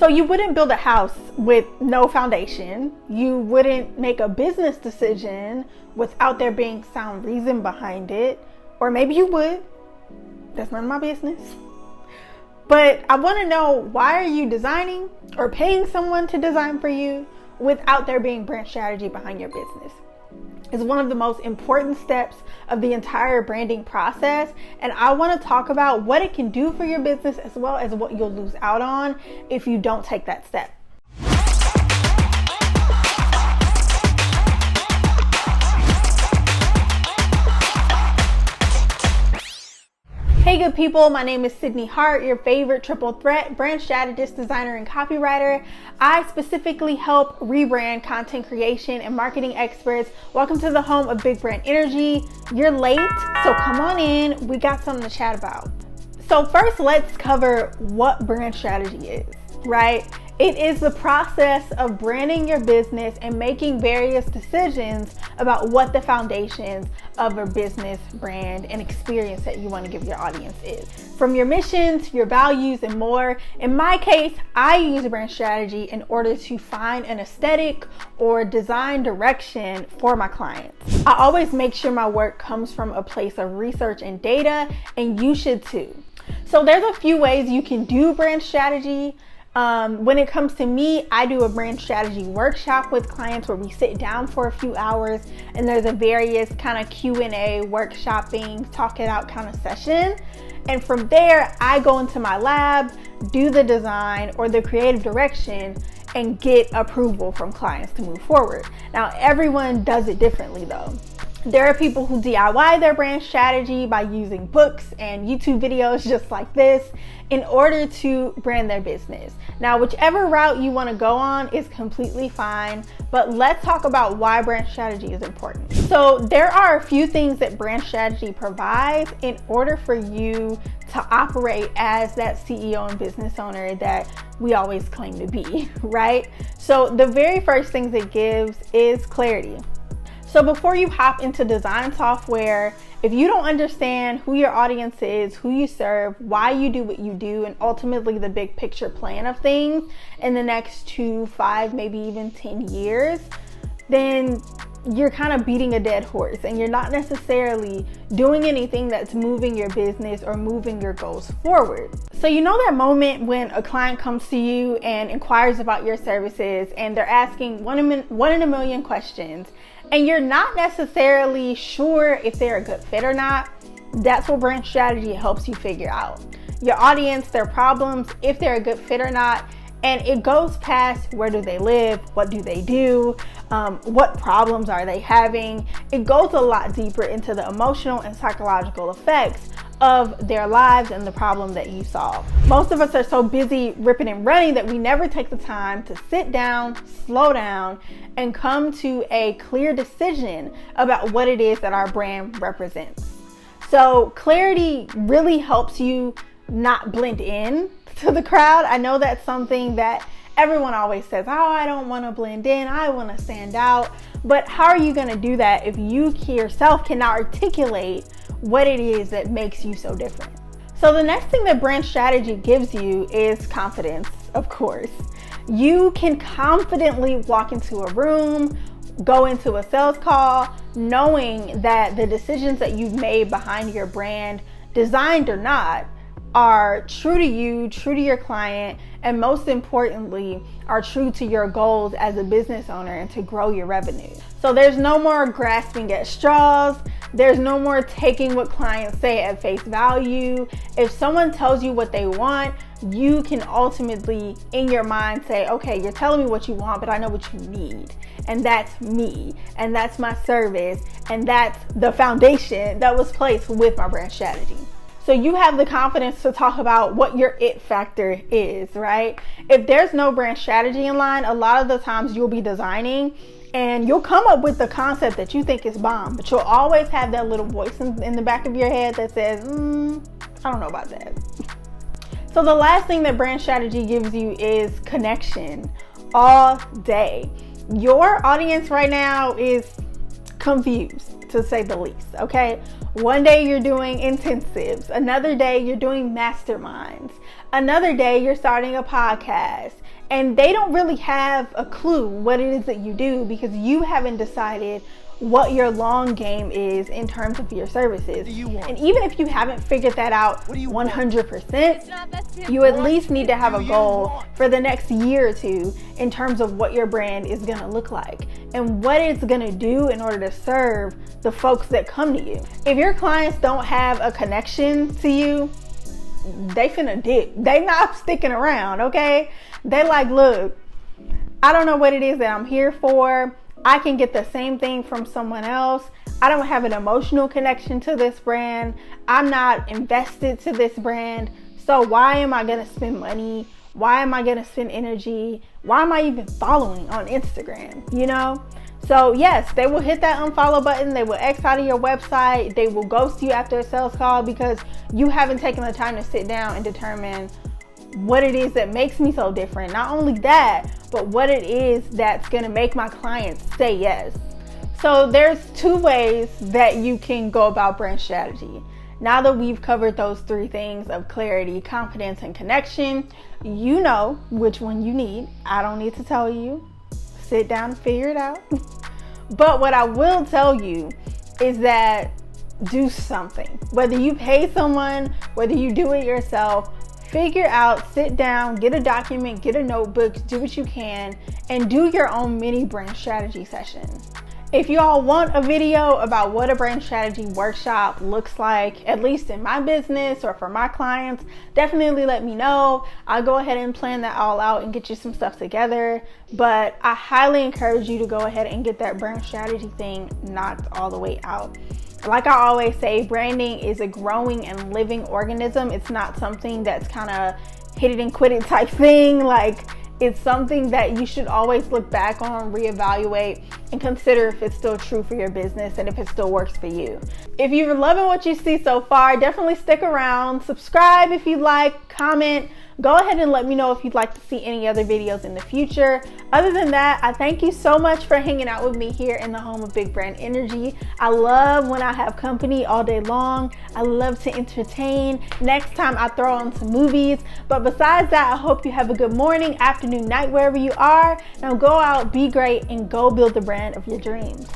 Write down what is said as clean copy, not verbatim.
So you wouldn't build a house with no foundation. You wouldn't make a business decision without there being sound reason behind it. Or maybe you would. That's none of my business. But I want to know, why are you designing or paying someone to design for you without there being brand strategy behind your business? It's one of the most important steps of the entire branding process. And I want to talk about what it can do for your business as well as what you'll lose out on if you don't take that step. Hey good people, my name is Sydney Hart, your favorite triple threat brand strategist, designer, and copywriter. I specifically help rebrand, content creation, and marketing experts. Welcome to the home of Big Brand Energy. You're late, so come on in. We got something to chat about. So first, let's cover what brand strategy is, right? It is the process of branding your business and making various decisions about what the foundations of a business, brand, and experience that you want to give your audience is. From your missions, your values, and more. In my case, I use a brand strategy in order to find an aesthetic or design direction for my clients. I always make sure my work comes from a place of research and data, and you should too. So there's a few ways you can do brand strategy. When it comes to me, I do a brand strategy workshop with clients where we sit down for a few hours and there's a various kind of Q&A, workshopping, talk it out kind of session. And from there, I go into my lab, do the design or the creative direction, and get approval from clients to move forward. Now, everyone does it differently though. There are people who DIY their brand strategy by using books and YouTube videos just like this in order to brand their business. Now, whichever route you want to go on is completely fine, but let's talk about why brand strategy is important. So there are a few things that brand strategy provides in order for you to operate as that CEO and business owner that we always claim to be, right? So the very first things it gives is clarity. So before you hop into design software, if you don't understand who your audience is, who you serve, why you do what you do, and ultimately the big picture plan of things in the next 2, 5, maybe even 10 years, then you're kind of beating a dead horse and you're not necessarily doing anything that's moving your business or moving your goals forward. So you know that moment when a client comes to you and inquires about your services and they're asking one in a million questions and you're not necessarily sure if they're a good fit or not? That's what brand strategy helps you figure out. Your audience, their problems, if they're a good fit or not. And it goes past where do they live, what do they do, what problems are they having. It goes a lot deeper into the emotional and psychological effects of their lives and the problem that you solve. Most of us are so busy ripping and running that we never take the time to sit down, slow down, and come to a clear decision about what it is that our brand represents. So clarity really helps you not blend in to the crowd. I know that's something that everyone always says, oh, I don't want to blend in, I want to stand out. But how are you going to do that if you yourself cannot articulate what it is that makes you so different? So the next thing that brand strategy gives you is confidence, of course. You can confidently walk into a room, go into a sales call, knowing that the decisions that you've made behind your brand, designed or not, are true to you, true to your client, and most importantly, are true to your goals as a business owner and to grow your revenue. So there's no more grasping at straws. There's no more taking what clients say at face value. If someone tells you what they want, you can ultimately, in your mind, say, okay, you're telling me what you want, but I know what you need. And that's me. And that's my service. And that's the foundation that was placed with my brand strategy. So you have the confidence to talk about what your it factor is, right? If there's no brand strategy in line, a lot of the times you'll be designing and you'll come up with the concept that you think is bomb, but you'll always have that little voice in the back of your head that says, I don't know about that. So the last thing that brand strategy gives you is connection all day. Your audience right now is confused, to say the least, okay? One day you're doing intensives, another day you're doing masterminds, another day you're starting a podcast, and they don't really have a clue what it is that you do because you haven't decided what your long game is in terms of your services. And even if you haven't figured that out 100%, you at least need to have a goal for the next year or two in terms of what your brand is gonna look like and what it's gonna do in order to serve the folks that come to you. If your clients don't have a connection to you, they finna dip. They not sticking around, okay? They like, look, I don't know what it is that I'm here for. I can get the same thing from someone else. I don't have an emotional connection to this brand. I'm not invested to this brand. So why am I gonna spend money? Why am I gonna spend energy? Why am I even following on Instagram, you know? So yes, they will hit that unfollow button. They will X out of your website. They will ghost you after a sales call because you haven't taken the time to sit down and determine what it is that makes me so different. Not only that, but what it is that's gonna make my clients say yes. So there's two ways that you can go about brand strategy. Now that we've covered those three things of clarity, confidence, and connection, you know which one you need. I don't need to tell you. Sit down and figure it out. But what I will tell you is that do something. Whether you pay someone, whether you do it yourself, figure out, sit down, get a document, get a notebook, do what you can, and do your own mini brand strategy session. If you all want a video about what a brand strategy workshop looks like, at least in my business or for my clients, definitely let me know. I'll go ahead and plan that all out and get you some stuff together. But I highly encourage you to go ahead and get that brand strategy thing knocked all the way out. Like I always say, branding is a growing and living organism. It's not something that's kind of hit it and quit it type thing. Like, it's something that you should always look back on, reevaluate, and consider if it's still true for your business and if it still works for you. If you're loving what you see so far, definitely stick around. Subscribe if you like, comment. Go ahead and let me know if you'd like to see any other videos in the future. Other than that, I thank you so much for hanging out with me here in the home of Big Brand Energy. I love when I have company all day long. I love to entertain. Next time I throw on some movies. But besides that, I hope you have a good morning, afternoon, night, wherever you are. Now go out, be great, and go build the brand of your dreams.